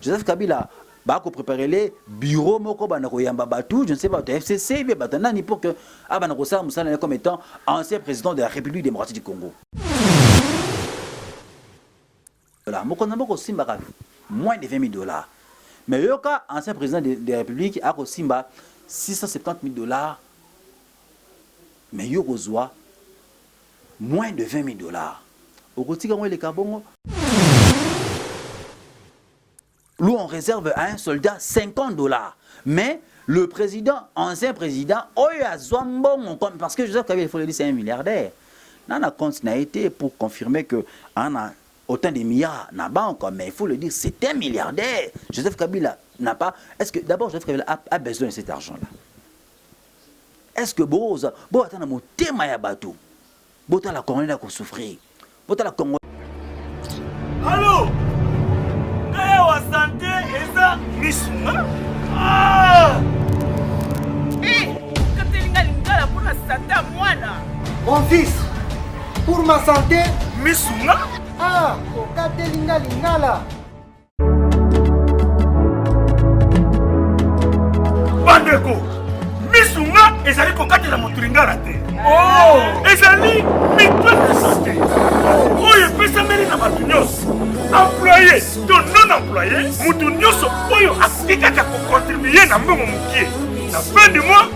Joseph Kabila va préparer les bureaux moko banako yamba batu, je ne sais pas, FCC, mais batanani pour que abanako sa musala comme étant ancien président de la République démocratique du Congo. Voilà, moko simba moins de 20 000 $. Mais le cas ancien président de la République a simba 670 000 $. Mais yo reçoit moins de 20 000 $. Au quotidien, les carbons. Nous on réserve à un soldat 50 $. Mais le président, ancien président, parce que Joseph Kabila, il faut le dire, c'est un milliardaire. Dans la compte n'a été pour confirmer que on a autant de milliards dans la banque, mais il faut le dire, c'est un milliardaire. Joseph Kabila n'a pas. Est-ce que d'abord Joseph Kabila a besoin de cet argent-là? Est-ce que Boza, attends, mon thème à bateau, Bota la Congolais a souffrir, Bota la Congolais. Allô? Wa santé et ça misuma. Ah! Katelinga lingala pour la santé mwana. Mon fils, pour ma santé, Misuma? ah, Katelinga lingala. Bandeko, Misuma ezali kokatela motu lingala te. Oh! Ezali mitwe de santé. Oyo pesameli na bato nyonso. Employé to non employé, mutu nyonso oyo afikaka kocontribuer na mbongo mokie. Na fin du mois,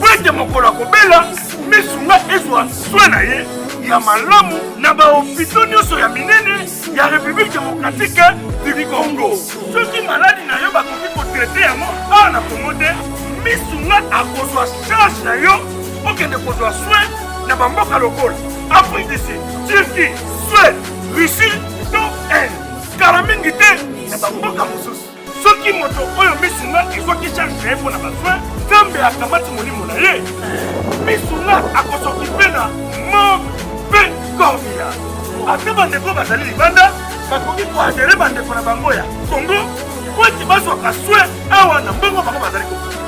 po ete mokolo akobela, Misunga ezwa soin na ye ya malamu na bahopitau nyonso ya minene ya République démocratique du Congo. Soki maladi na yo bakoki kotraite yango awa na Congo te, Misunga akozwa charge na yo okende kozwa soin na bamboka lokola Afrique du Sud, Turquie, Suède, Russie to Inde. Kala mingi te na bamboka mosusu. Soki moto oyo Misunga ezwaki charge na ye mpo na basoin, Nzambe akamati molimo na ye. Misunga akosokipe na mabe Gambia. Ate bandeko bazali libanda, bakoki koadere bandeko na bango ya Congo po ete bazwaka soin awa na mbongo bango bazali kokoka.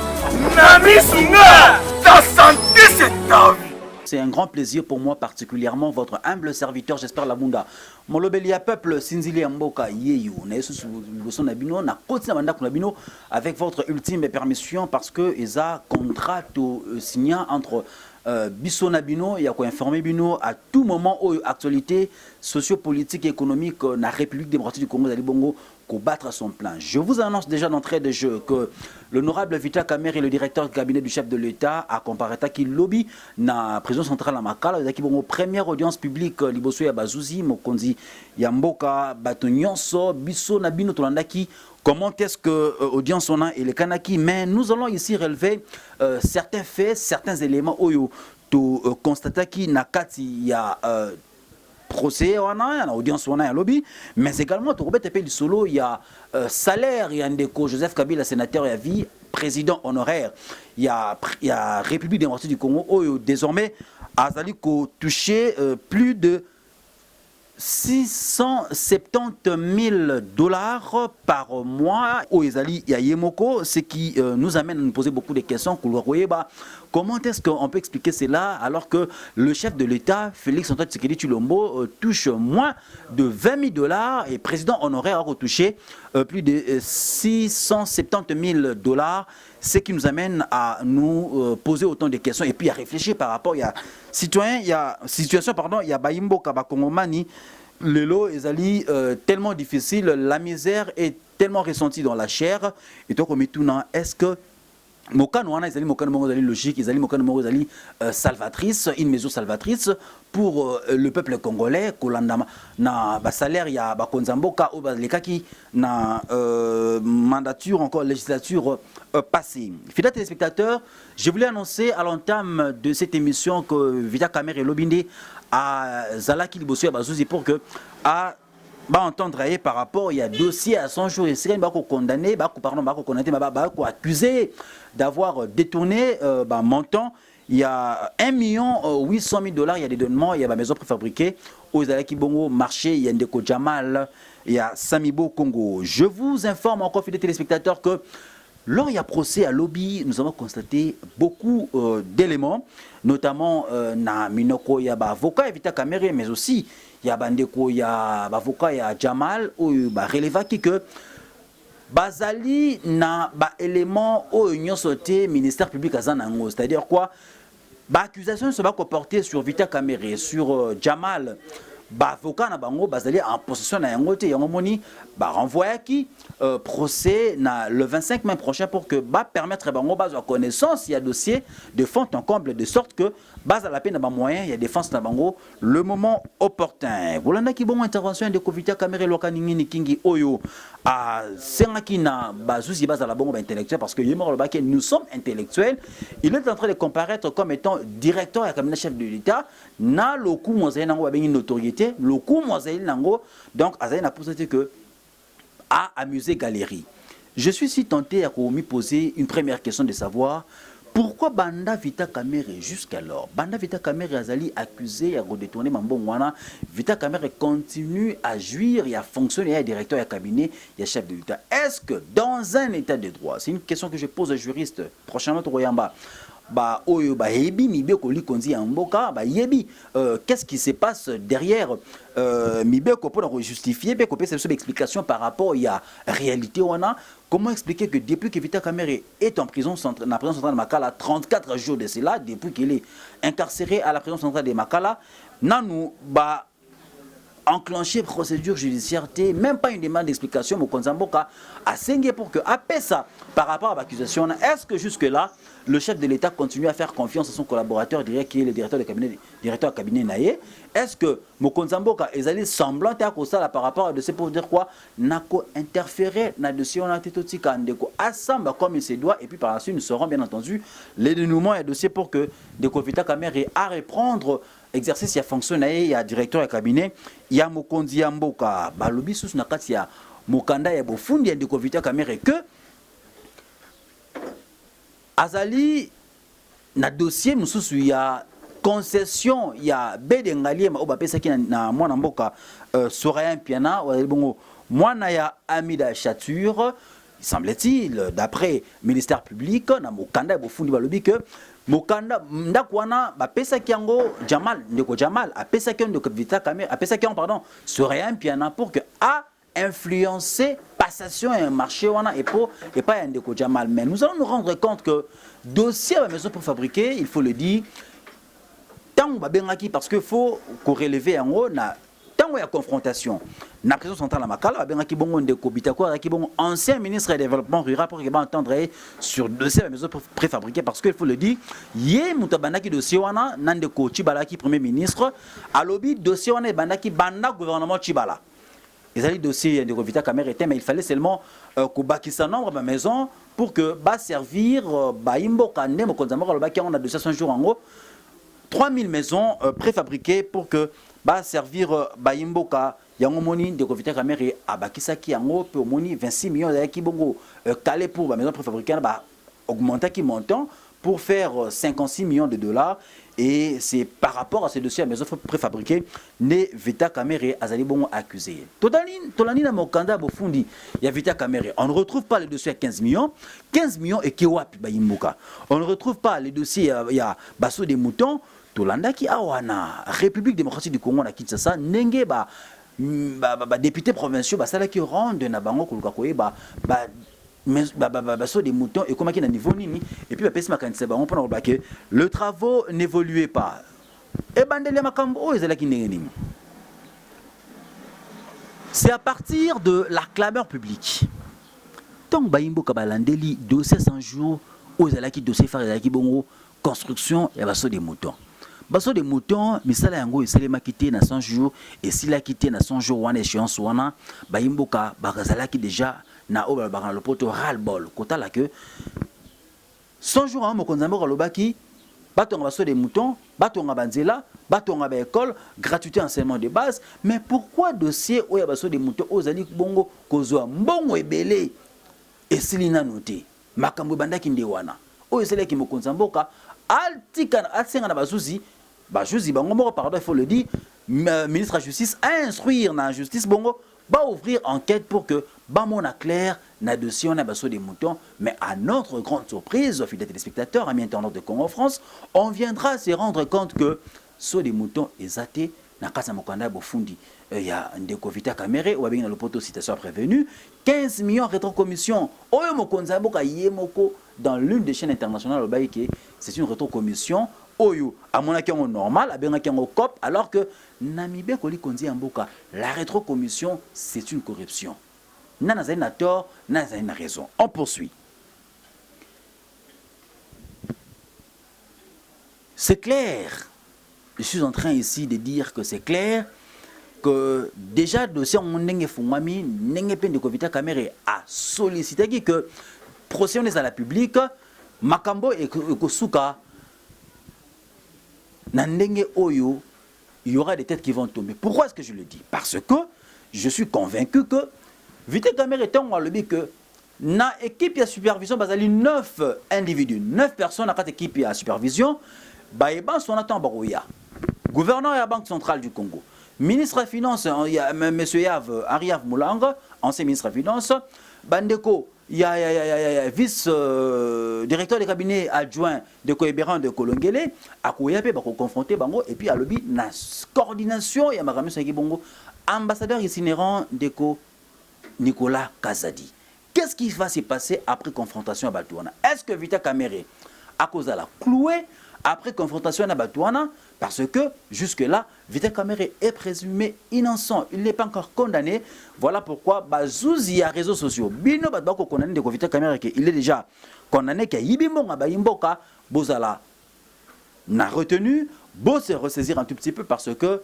Na Misunga, ta santé c'est ta vie. C'est un grand plaisir pour moi, particulièrement votre humble serviteur, j'espère la bunda. Molobelia peuple, Sinzili Mboka Yeyu, avec votre ultime permission, parce que ils a contrat signé entre Bisso Nabino et informé Bino à tout moment où actualité sociopolitique et économique na République démocratique du Congo d'Alibongo combattre son plan. Je vous annonce déjà d'entrée de jeu que l'honorable Vita Kamer et le directeur du cabinet du chef de l'État a comparé à qui lobby na prison centrale à Makala, qui vont première audience publique liboso ya Bazouzi Mokonzi Yamboka Batonyonso Bisso Nabino Tolandaki. Comment est-ce que audience on a et les Kanaki, mais nous allons ici relever certains faits, certains éléments où tu constates qu'il y a procès, on a audience, on a un lobby, mais également tu peux du solo, il y a salaire, il y a Ndeko Joseph Kabila, sénateur à vie, président honoraire, il y a République démocratique du Congo, où désormais Azali touché plus de 670 000 $ par mois au Ezali Yayemoko, ce qui nous amène à nous poser beaucoup de questions. Comment est-ce qu'on peut expliquer cela alors que le chef de l'État, Félix Antoine Tshisekedi Tshilombo, touche moins de 20 000 $ et président honoraire a retouché plus de 670 000 $, ce qui nous amène à nous poser autant de questions et puis à réfléchir par rapport à situation, il y a Bayimbo Kabakongomani, le lot est tellement difficile, la misère est tellement ressentie dans la chair, et donc est-ce que Mokano wana ezali mokano mongo ezali logique, ezali mokano mongo ezali salvatrice, une mesure salvatrice pour le peuple congolais kolandama na ba salaire ya ba konzamboka o ba lekaki na mandature encore législature passée. Fidèles téléspectateurs, je voulais annoncer à l'entame de cette émission que Vita Kamer et Lobinde à Zalaki Liboso ya Bazouzi pour que à entendre par rapport il y a dossier à 100 jours et c'est condamné accusé d'avoir détourné montant. Il y a 1 800 000 $, il y a des donnements, il y a des maisons préfabriquées aux Alaki Bongo marché, il y a Ndeko Jamal, il y a Samibo Congo. Je vous informe encore, fidèles téléspectateurs, que lors il y a procès à lobby, nous avons constaté beaucoup d'éléments, notamment na Minoko il y a avocat Vita Kamerhe, mais aussi il y a Bandeko, il y a avocat, il y a Jamal, ou releva qui que bazali na ba élément au union sauté ministère public azanango, c'est-à-dire quoi? Ba accusation se va comporter sur Vita Kamere, sur Jamal. Ba avocat na bango bazali en possession na yango te yango moni ba renvoyer qui procès na le 25 mai prochain pour que ba permettre bango ba connaissance il y a dossier de fond en comble de sorte que base à la peine na ba moyen il y a défense na bango le moment opportun. Voilà qui bon intervention de Vita Kamere lokaningi ni kingi oyo a sengaki na bazuzi base à la bango ba intellectuel parce que yemo le baké nous sommes intellectuels. Il est en train de comparaître comme étant directeur et cabinet chef de l'État na le coup mozaï nango ba bengi notoriété. Le coup mozaï nango donc azaï na possibilité que à amuser galerie. Je suis si tenté à me poser une première question de savoir pourquoi Banda Vita Kamere jusqu'alors Banda Vita Kamere azali accusé à redétourner Mambongwana. Vita Kamere continue à jouir et à fonctionner à directeur et cabinet et chef de l'État. Est-ce que dans un état de droit, c'est une question que je pose aux juristes prochainement au Royamba, ba oyo ba yebi mibe ko likonzi ya mboka ba yebi qu'est-ce qui se passe derrière mibe ko pour justifier pe ko pe cette explication par rapport à réalité wana. Comment expliquer que depuis que Vita Kamere est en prison centrale, la prison centrale de Makala 34 jours de cela, depuis qu'il est incarcéré à la prison centrale de Makala, nanou ba enclencher procédure judiciaire, même pas une demande d'explication au Konzamboka à Sengue pour que après ça par rapport à l'accusation, est-ce que jusque là le chef de l'État continue à faire confiance à son collaborateur direct qui est le directeur de cabinet Naye? Est-ce que Mokonzamboka est allé semblant à ça par rapport à de pour dire quoi nako interférer dans le dossier on a été ndeko assemble comme il se doit et puis par la suite nous saurons bien entendu les dénouements et dossiers pour que Ndeko Vita Kamere à reprendre exercice il y a fonctionnaire il y a directeur de cabinet il y a Mokonzi Mboka balobi sous na kati ya mokanda ya bofundi ya Ndeko Vita Kamere que azali na dossier mususu il y a concession il y a bedengali ma obapesa ki na mwana mboka Soraya Piana bongo mwana ya Amida Chature semble-t-il d'après ministère public na mokanda bofundi balobi que mokanda ndakwana bapesa ki yango Jamal ndeko Jamal apesa ki ndeko Vita Kamere apesa ki pardon Soraya Piana pour que a influencer passation et un marché wana et pas un ndeko Jamal. Mais nous allons nous rendre compte que dossier à la maison pour fabriquer il faut le dire tant babengaki parce que faut corrélever en haut na tant il y a confrontation na prison centrale à Makala babengaki bongo ndeko Bitakwa ki bongo ancien ministre du développement rural pour qu'il va entendre sur dossier à la maison préfabriqué parce que il faut le dire yé mutabandaki dossier wana nandeko Chibalaki premier ministre alobi dossier wana bandaki banda gouvernement Chibala. Ils allaient dossier de Vita Kamere était mais il fallait seulement que nombre de maison pour que ba servir ba imboka ndemo konzamoko lobaki on a 200 jours en gros 3000 maisons préfabriquées pour que ba servir ba imboka yango moni de Vita Kamere abakisaki yango pe moni 26 millions de ki bongo calé pour ba maison préfabriquée ba augmenter qui montant pour faire 56 millions de dollars. Et c'est par rapport à ce dossier à maison préfabriquée, né Vita Kamere azali bongo accusé. Tolani na mokanda bofundi, il y a Vita Kamere. On ne retrouve pas le dossier à 15 millions. 15 millions et Kewapi Bayimboka. On ne retrouve pas le dossier, il y a Basso des Moutons. Tolanda ki awana, République démocratique du Congo na Kinshasa, nenge ba député provinciaux, ba sala ki rende na bango kuluka koye ba des moutons et comment qu'il a niveau nini et puis on prend que le travaux n'évoluait pas et bandele makambo c'est à partir de la clameur publique tant baimbo kabalandeli dossier 100 jours aux alaki dossier faire alaki bongo construction et basso des moutons. Basso des moutons, misala yango isalema quitté na 100 jours et s'il a quitté na 100 jours wana échéance wana baimboka bakazalaki déjà na oba bakana le poto ras-le-bol kota la que 100 jours en mokonzambo lobaki batonga basso des moutons batonga banzela batonga ba école gratuité enseignement de base mais pourquoi dossier oya basso des moutons ozali bongo kozwa mbongo ebele et silina noté makambo bandaki ndewana oyo sele ki mokonzamboka altika atsenga na bazuzi bango moko pardon il faut le dire ministre de la justice à instruire na justice bongo va ouvrir enquête pour que bamona clair na dossier on a basso des moutons mais à notre grande surprise fidèles téléspectateurs amis internautes de Congo France on viendra se rendre compte que so des moutons ezaté na kasa mokanda bofundi il y a Ndeko Vita Kamere, ou bien le poteau citation prévenu, 15 millions de rétrocommission. Oyo Mokonzabo Kayemoko dans l'une des chaînes internationales au Baïké, c'est une rétrocommission. Oyo, à mon avis, on normal, à bien on cop, alors que Namibé Koli Konzi Amboka, la rétrocommission, c'est une corruption. Nanazane a tort, Nanazane a raison. On poursuit. C'est clair. Je suis en train ici de dire que c'est clair que déjà dossier on n'enge fungami n'enge pen de Vita Kamere a sollicité que procéder à la publique makambo et kosuka na ndenge oyo il y aura des têtes qui vont tomber. Pourquoi est-ce que je le dis? Parce que je suis convaincu que Vita Kamere est un lobby que na équipe de supervision basali 9 individus, 9 personnes à cette équipe de supervision, baïban son attend barouya. Gouverneur de la Banque centrale du Congo, ministre des Finances, il y a M. Henri Yav Moulanga, ancien ministre des Finances, Bandeko, il y a vice-directeur de cabinet adjoint de Koébéran de Kolongele, à Koyapé, il confronter Bango, et puis à l'objet de la coordination, il y a Maramé Bongo, ambassadeur itinérant de Nicolas Kazadi. Qu'est-ce qui va se passer après confrontation à Batouana? Est-ce que Vita Kamere, à cause de la clouée, après confrontation à Batouana, parce que jusque-là, Vita Kamere est présumé innocent. Il n'est pas encore condamné. Voilà pourquoi Bazouzi a réseaux sociaux. Bino Batbako condamné de Vita Kamere, il est déjà condamné, qu'il y a Yibimbo Bayimboka, Bozala n'a retenu, Bo se ressaisir un tout petit peu parce que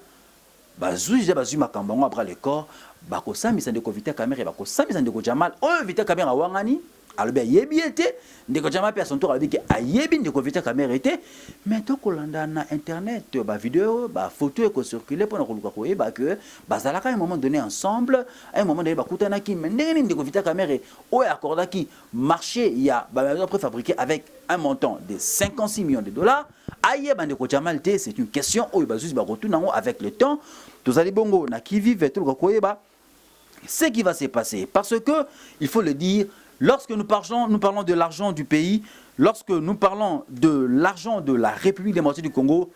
Bazouzi Bazuma Kambongo après le corps, Bako Sami Sandeko Vita Kamere, Bako Sami Sandeko Jamal, oh Vita Kamere Wangani. Alors bien yebi était ndeko jama pe son tour avec a yebi ndeko Vita Kamere était mais to kolanda na internet ba vidéo ba photo ko circuler pour na koluka ko eba que bazalaka à un moment donné ensemble à un moment donné ba kutana ki ndenge ndeko Vita Kamere o accorda ki marché il y a ba maison préfabriquée avec un montant de 56 millions de dollars aye ba ndeko Jamal té c'est une question o ba juste ba retourna avec le temps tous allez bongo na ki vive tout ko eba ce qui va se passer parce que il faut le dire. Lorsque nous parlons de l'argent du pays, lorsque nous parlons de l'argent de la République démocratique du Congo,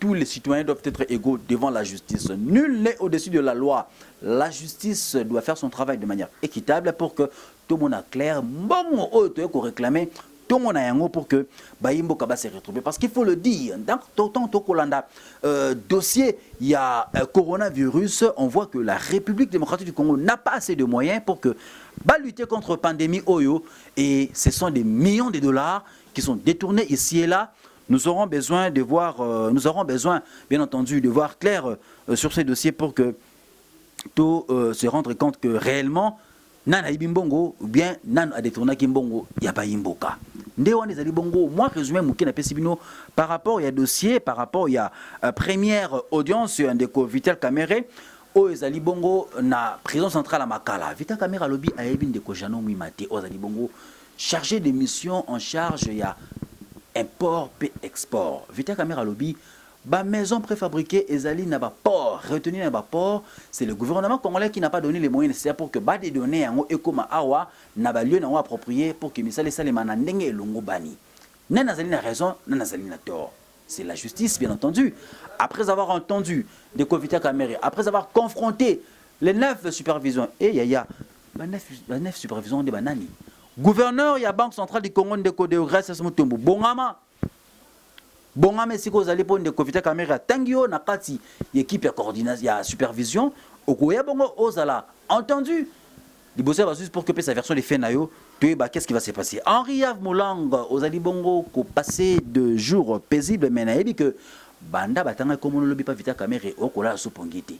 tous les citoyens doivent être égaux devant la justice. Nul n'est au-dessus de la loi. La justice doit faire son travail de manière équitable pour que tout le monde a clair. Bon, on réclamer tout le monde a un pour que Bayimbo Kaba se retrouve. Parce qu'il faut le dire, dans le dossier, il y a coronavirus, on voit que la République démocratique du Congo n'a pas assez de moyens pour que lutter contre la pandémie Oyo. Et ce sont des millions de dollars qui sont détournés ici et là. Nous aurons besoin de voir, bien entendu, de voir clair sur ces dossiers pour que tout se rendre compte que réellement, Nana Ibimbongo ou bien Nan a détourné Kimbongo, il n'y a pas Imboka. Moi, résumé, par rapport à dossier, par rapport à première audience de Vita Kamere, au Ezali Bongo, na prison centrale à Makala. Vita Kamere lobby a Ebin de Kojano Mimate, au Ezali Bongo, chargé de mission en charge, il y a import et export. Vita Kamere lobby. Ba maison préfabriquée, Ezali n'a pas port, retenu n'a pas port. C'est le gouvernement congolais qui n'a pas donné les moyens nécessaires pour que des données en ekoma awa n'a pas lieu n'a approprié pour que misale sale manandenge et longo bani. Nanazali n'a raison, nanazali n'a tort. C'est la justice bien entendu. Après avoir entendu de Vita Kamere, après avoir confronté les 9 supervisions et yaya, ba 9 supervisions de banani. Gouverneur ya Banque centrale du Congo de Côte de Grèce Mutombo Bongama. Bongame siko zali pon de Vita Kamere tangio na kati équipe ya coordination ya supervision okoya bongo ozala entendu libosa va juste pour que sa version des faits nayo qu'est-ce qui va se passer. Henri Yav Moulanga ozali bongo ko passer de jours paisibles mais naebi que banda batanga comme lobby pas Vita Kamere okola sopongité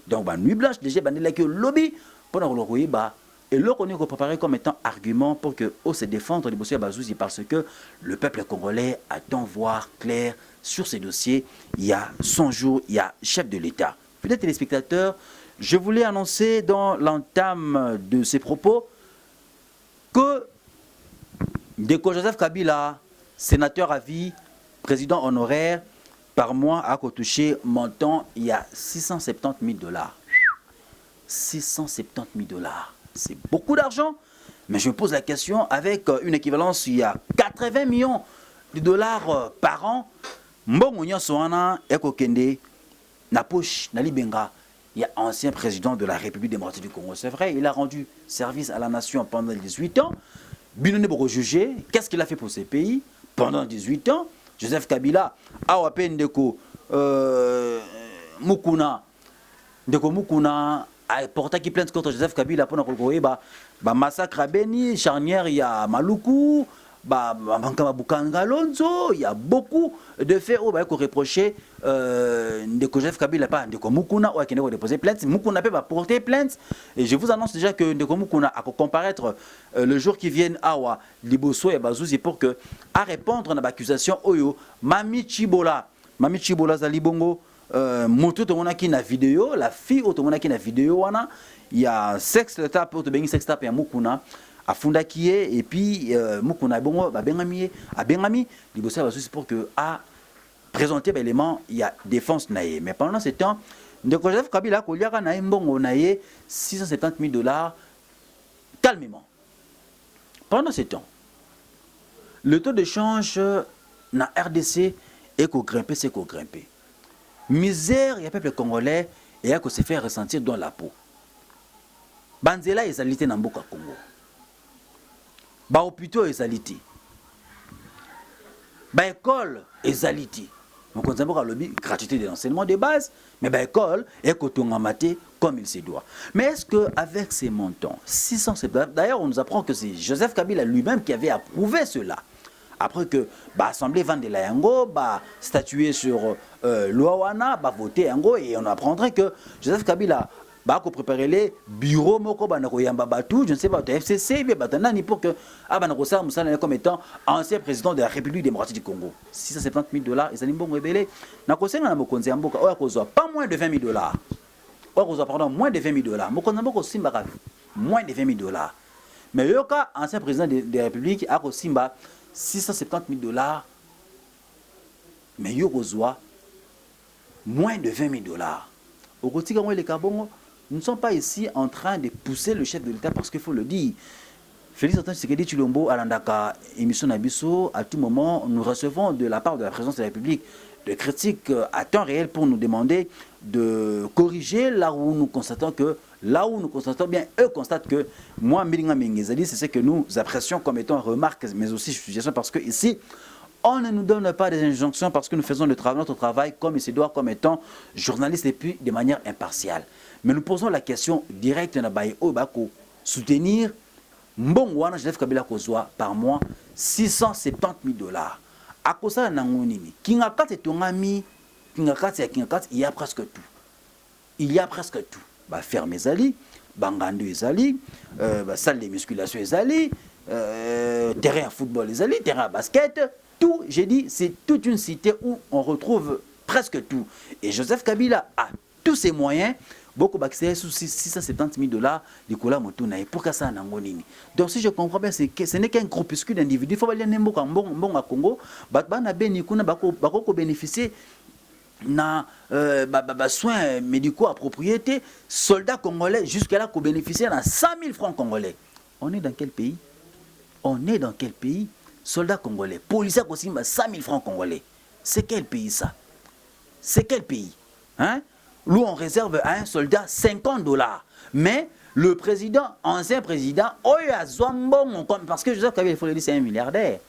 donc ba nuit blanche déjà bandela que lobby pendant le koyeba. Et là, on est préparé comme étant argument pour que se défendre les dossiers Bazouzi parce que le peuple congolais attend voir clair sur ces dossiers. Il y a 100 jours, il y a chef de l'État. Peut-être téléspectateurs, je voulais annoncer dans l'entame de ces propos que Ndeko Joseph Kabila, sénateur à vie, président honoraire, par mois a touché montant, il y a 670 000 dollars. 670 000 dollars. C'est beaucoup d'argent, mais je me pose la question, avec une équivalence, il y a 80 millions de dollars par an, Mbongo Nyansoana, Eko Kende, na poche, na libenga, il y a ancien président de la République démocratique du Congo, c'est vrai, il a rendu service à la nation pendant 18 ans. Binone Boko jugé, qu'est-ce qu'il a fait pour ces pays pendant 18 ans? Joseph Kabila, Awape Ndeko Mukuna, a porté plainte contre Joseph Kabila pour le massacre à Beni, charnière, il y a Maluku, il y a beaucoup de faits où il faut reprocher Joseph Kabila, pas Ndeko Mukuna, qui a déposé plainte. Mukuna peut porter plainte. Et je vous annonce déjà que Ndeko Mukuna a comparaître le jour qui vient à Liboso et Bazouzi pour que à répondre à l'accusation Oyo, Mami Chibola Zalibongo. Moto to mona ki na vidéo, la fille to mona ki na vidéo wana, il y a sex tape to bengi sex tape ya Mukuna afunda kié et puis Mukuna bongo ba bengami a bengami libosa ba pour que a présenter l'élément il y a défense naé, mais pendant ce temps de Joseph Kabila ko liaka na mbongo naé $670 calmement. Pendant ce temps le taux de change na RDC est ko grimper, c'est ko grimper. Misère, il y a peuple congolais et il y a que se faire ressentir dans la peau. Banzela est alité dans Mboka Congo. Ba hôpitaux est alité. Ba école est alité. Donc on a lobby gratuité de l'enseignement de base, mais ba école est cotongamate comme il se doit. Mais est-ce que avec ces montants 670, d'ailleurs on nous apprend que c'est Joseph Kabila lui-même qui avait approuvé cela. Après que l'Assemblée vende la yango, statuer sur l'Ouawana, voter yango, et on apprendrait que Joseph Kabila a préparé les bureaux, je ne sais pas, FCC, pour que comme étant ancien président de la République démocratique du Congo. $670 ils allaient bon révéler. Pas moins de $20,000. Pardon, moins de $20,000. Moins de $20,000. Mais le cas, ancien président de la République, a Simba. $670, mais il reçoit moins de $20,000. Au quotidien, les Kabongo, nous ne sommes pas ici en train de pousser le chef de l'État parce qu'il faut le dire. Félix Antoine Tshisekedi Tshilombo, à l'Andaka, émission Nabiso, à tout moment, nous recevons de la part de la présidence de la République de critiques à temps réel pour nous demander de corriger là où nous constatons bien, eux constatent que moi, Milinga Mingezali, c'est ce que nous apprécions comme étant remarque, mais aussi suggestion, parce que ici, on ne nous donne pas des injonctions parce que nous faisons notre travail comme il se doit, comme étant journaliste et puis de manière impartiale. Mais nous posons la question directe na baye Obako, soutenir Mbongwana Joseph Kabila Kozwa par mois $670. À cause de Nangonini, Kingakati Tongami, Kingakati, il y a presque tout. Il y a presque tout. Ferme Ezali, Bangandu Ezali, salle de musculation Ezali, terrain à football Ezali, terrain à basket, tout, j'ai dit, c'est toute une cité où on retrouve presque tout. Et Joseph Kabila a tous ses moyens. Beaucoup d'accès sous $670, Nicolas Motunaï, pour que ça n'angonini. Donc si je comprends bien, ce n'est qu'un groupuscule d'individus. Il faut aller bon à Congo, na benikuna bako bénéficier na soins médicaux à propriété, soldats congolais jusqu'à là qu'on bénéficier de 100 000 francs congolais. On est dans quel pays? On est dans quel pays? Soldats congolais, policiers aussi 100 000 francs congolais. C'est quel pays ça? C'est quel pays? Hein? Où on réserve à un soldat $50. Mais le président, ancien président, parce que Joseph Kabila, il faut le dire, c'est un milliardaire.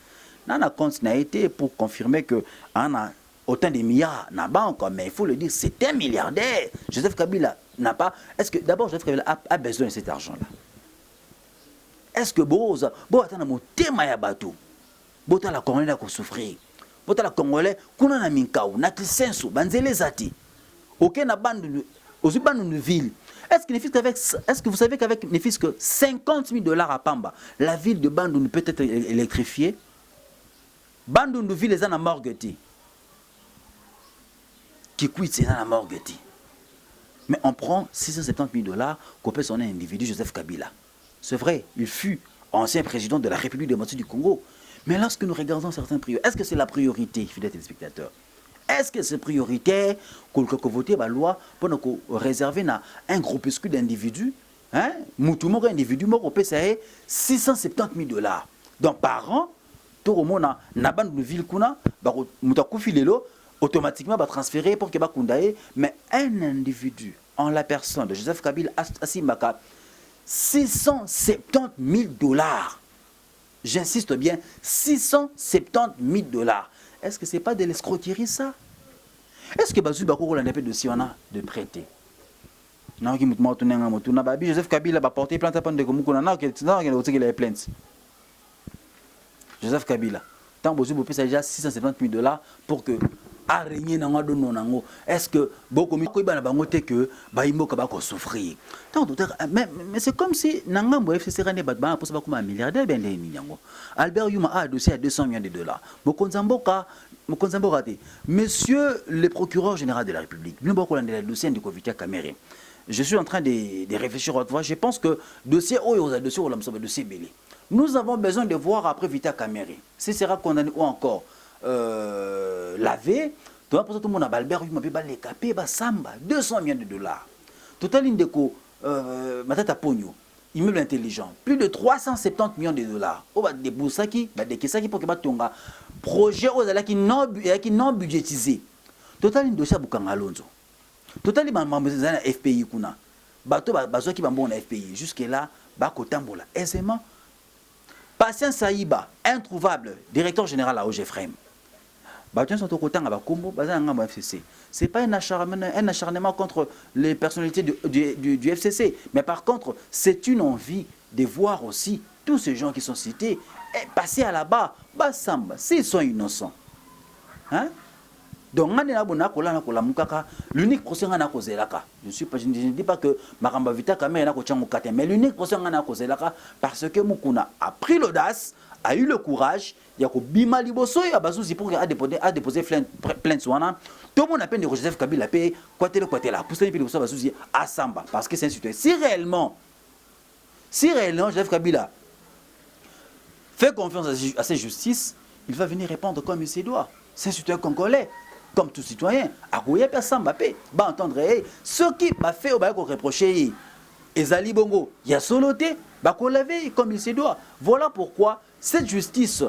On a compte n'a été pour confirmer que on a autant de milliards dans la banque, mais il faut le dire, c'est un milliardaire. Joseph Kabila n'a pas. Est-ce que d'abord Joseph Kabila a besoin de cet argent-là? Est-ce que Boza, attends, mon thème ya bateau, Bota la Congolais a souffrir, Bota la Congolais, kuna na minkao, na kisenso, banzele zati. Ok, na bande aux urbains de ville. Est-ce que vous savez qu'avec ne fût-ce que $50,000 à Pamba, la ville de Bandundu peut être électrifiée? Bandundu ville est en morgueti. Qui quitte c'est en morgueti. Mais on prend $670 qu'on peut son individu Joseph Kabila. C'est vrai, il fut ancien président de la République démocratique du Congo. Mais lorsque nous regardons certains priorités, est-ce que c'est la priorité, fidèles téléspectateurs? Est-ce que c'est prioritaire qu'on vote la loi pour nous réserver un groupuscule d'individus? Hein? Moutoumor individu mort au PCA $670. Donc par an, tout le monde n'a pas de ville kuna, automatiquement va transférer pour que mais un individu en la personne de Joseph Kabila Asimbaka 670 000 dollars. J'insiste bien, 670 000 dollars. Est-ce que ce n'est pas de l'escroquerie ça? Est-ce que Bazou Bakoro l'a de si on a de prêter? Non, qui m'a tourné un motu. Joseph Kabila va porter plainte à de Komukuna. Non, qui est plainte. Joseph Kabila. Tant que vous payez déjà 670 000 dollars pour que araignée n'en donne non. Est-ce que beaucoup de gens ont dit que Baïmo Kabako souffrir? Mais c'est comme si Nangambo FCC Rane Batban pour savoir comment un milliardaire ben des millions. Albert Yuma a un dossier à 200 millions de dollars. Mokonzamboka, monsieur le procureur général de la République, nous avons le dossier de Kovitia Kamere. Je suis en train de réfléchir à toi. Je pense que dossier dossier Bélé. Nous avons besoin de voir après Vita Kamere. Si sera condamné ou encore lavé, tout le monde a Albert Yuma les capé, Samba, 200 millions de dollars. Total Indeko, Matata Pogno, immeuble intelligent, plus de 370 millions de dollars. Au bas des Boussaki, des Kisaki pour que Batonga, projet aux qui non budgétisé. Total Indosia Boukangalonzo. Total Bambazana FPI Kuna. Bato Bazo qui bambon FPI. Jusque-là, Bakotambola. Aisément. Patient Saïba, introuvable, directeur général à OGFREM. Ce n'est pas un acharnement contre les personnalités du FCC, mais par contre, c'est une envie de voir aussi tous ces gens qui sont cités passer à la barre. S'ils sont innocents. Hein? Donc, l'unique procès je ne dis pas que Maramba Vita Kamere n'a pas mais l'unique procès parce que Mukuna a pris l'audace, a eu le courage, il y a Bima Liboso et Abazouzi pour déposer plainte sur tout le monde a peine de Joseph Kabila paye quoi là pour se à Samba parce que c'est un citoyen. Si réellement Joseph Kabila fait confiance à sa justice, il va venir répondre comme il se doit. C'est un citoyen congolais. Comme tout citoyen, à quoi il y a Samba paye, va entendre ce qui m'a fait au bail reprocher. Ezali Bongo, il y a soloté, bah qu'on l'avait comme il se doit. Voilà pourquoi cette justice,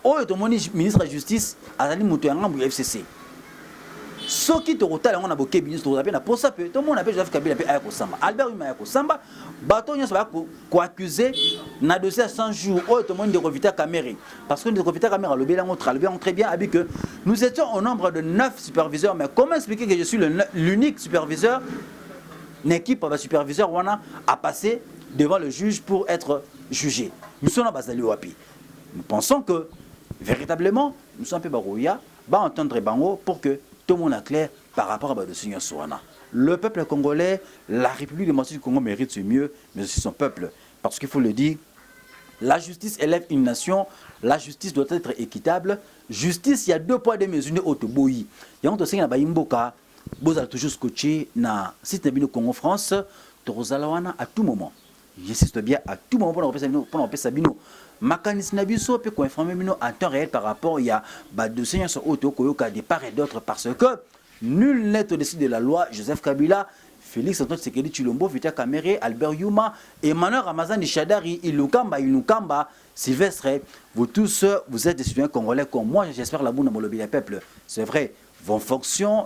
oh, ton ministre de la Justice, Azali Moutouanga ou FCC. Ce qui te retale, on a beaucoup de ministres, pour ça, tout le monde appelle Joseph Kabila Ayako Samba. Albert Huma Ayako Samba, bateau n'y a pas quoi accuser, n'a dossier à 100 jours, oh, tout le monde de Rovita Kamere. Parce que de Rovita Kamere, le Bélan, on très bien, avec que nous étions au nombre de 9 superviseurs, mais comment expliquer que je suis l'unique superviseur? Une équipe de superviseurs a passé devant le juge pour être jugé. Nous sommes à Basali Wapi. Nous pensons que, véritablement, nous sommes un peu barouilla, va entendre Bango pour que tout le monde est clair par rapport à Seigneur Souana. Le peuple congolais, la République démocratique du Congo mérite ce mieux, mais aussi son peuple. Parce qu'il faut le dire, la justice élève une nation, la justice doit être équitable. Justice, il y a 2 poids 2 mesures au Toboyi. Il y a un dossier qui Mboka. Vous allez toujours scotcher na site de Congo France, Torozalawana à tout moment. J'insiste bien à tout moment pour nous Sabino. Makanis Nabiso peut confirmer en temps réel par rapport il y a de seigneurs sur auto koyoka de part et d'autre parce que nul n'est au-dessus de la loi. Joseph Kabila, Félix Antoine Tshisekedi Tshilombo, Vita Kamere, Albert Yuma, Emmanuel Ramazan Ishadari, Ilukamba, Sylvestre, vous tous, vous êtes des citoyens congolais comme moi. J'espère la boune molobi les peuples. C'est vrai.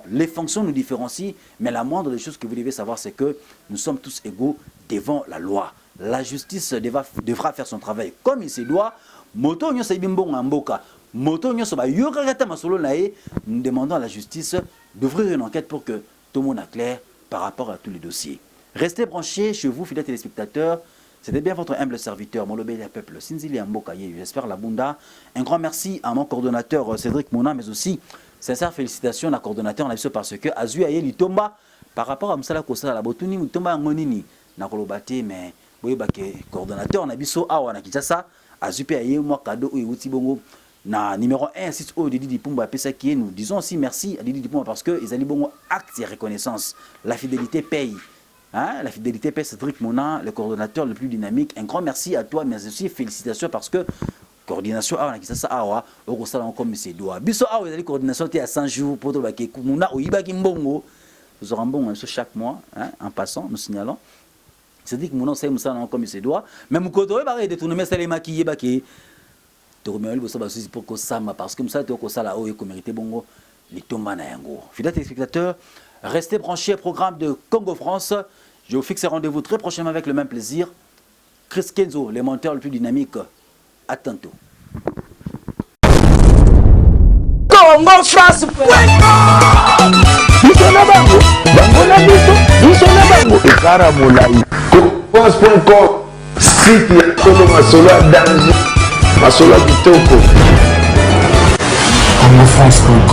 Les fonctions nous différencient, mais la moindre des choses que vous devez savoir, c'est que nous sommes tous égaux devant la loi. La justice devra faire son travail comme il se doit. Nous demandons à la justice d'ouvrir une enquête pour que tout le monde soit clair par rapport à tous les dossiers. Restez branchés chez vous, fidèles téléspectateurs. C'était bien votre humble serviteur, Molobé le peuple, Sinzili Ambokaye, j'espère la Bunda. Un grand merci à mon coordonnateur Cédric Mona, mais aussi sincères félicitations à la coordonnateur parce que Azu Aye Litomba, par rapport à Msala Kosa, la Botuni, Litomba Ngonini, Nakolobate, mais oui, coordonnateur Nabiso Awa Nakitasa, Azu Aye, moi, cadeau, Outi Bongo, na numéro 1, 6 au Didi Dipumba Pesaki, nous disons aussi merci à Didi Dipumba parce que ils allaient bon acte et reconnaissance. La fidélité paye. Hein? La fidélité paye, Cédric Mona, le coordonnateur le plus dynamique. Un grand merci à toi, mais aussi félicitations parce que coordination awa na ça awa au salon comme c'est doit biso awa les coordination à 100 jours pour to baké kumuna oyibaki mbongo nous aurons bon chaque mois hein, en passant nous signalons c'est dit que mon c'est salon comme c'est doit même koto ba détourner ça les maquiller baké to remercier pour ça pour que ça parce que ça to ko sala o ko mériter bongo les tomba na yango fidèles téléspectateurs Restez branchés au programme de Congo France. Je vous fixe rendez-vous très prochainement avec le même plaisir. Chris Kenzo, les monteurs le plus dynamiques. À tantôt. Congo France. France.com, site ya Congo Masolo à danger, Masolo à Kitoko. CongoFrance.com